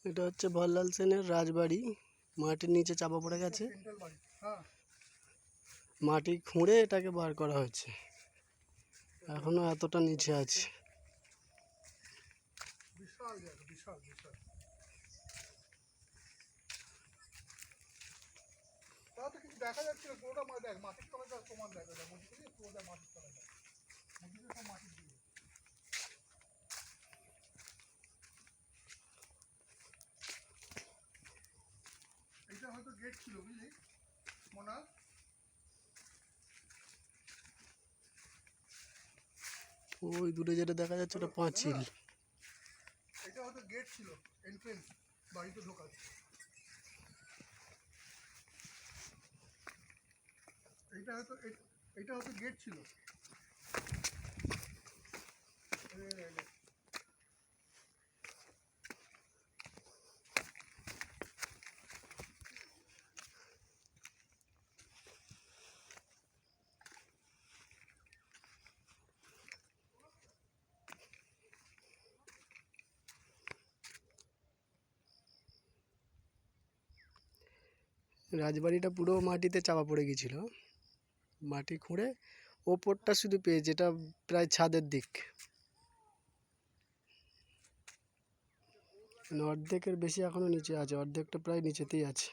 এটা হচ্ছে ভল্লাল সেনের রাজবাড়ি। মাটির নিচে চাপা পড়ে গেছে, মাটি খুঁড়ে এটাকে বার করা হয়েছে, এখনো এতটা নিচে আছে। বিশাল জায়গা, বিশাল বিশাল। তাতে কিছু দেখা যাচ্ছে না, পুরোটা দেখ মাটির তলায় যা প্রমাণ দেখা যায়, মসজিদে পুরোটা মাটির তলায় যায়, মসজিদে সব মাটির দিকে। এটা হয়তো গেট ছিল, বুঝলি মোনা? ওই দূরে যেটা দেখা যাচ্ছে ওটা পাঁচিল। এটা হয়তো গেট ছিল, এন্ট্রেন্স বাড়িতে ঢোকার। এটা হয়তো গেট ছিল। রাজবাড়িটা পুরো মাটিতে চাপা পড়ে গেছিল, মাটি খুঁড়ে ওপরটা শুধু পেয়েছে, যেটা প্রায় ছাদের দিক, মানে অর্ধেকের বেশি এখনো নিচে আছে, অর্ধেকটা প্রায় নিচেতেই আছে।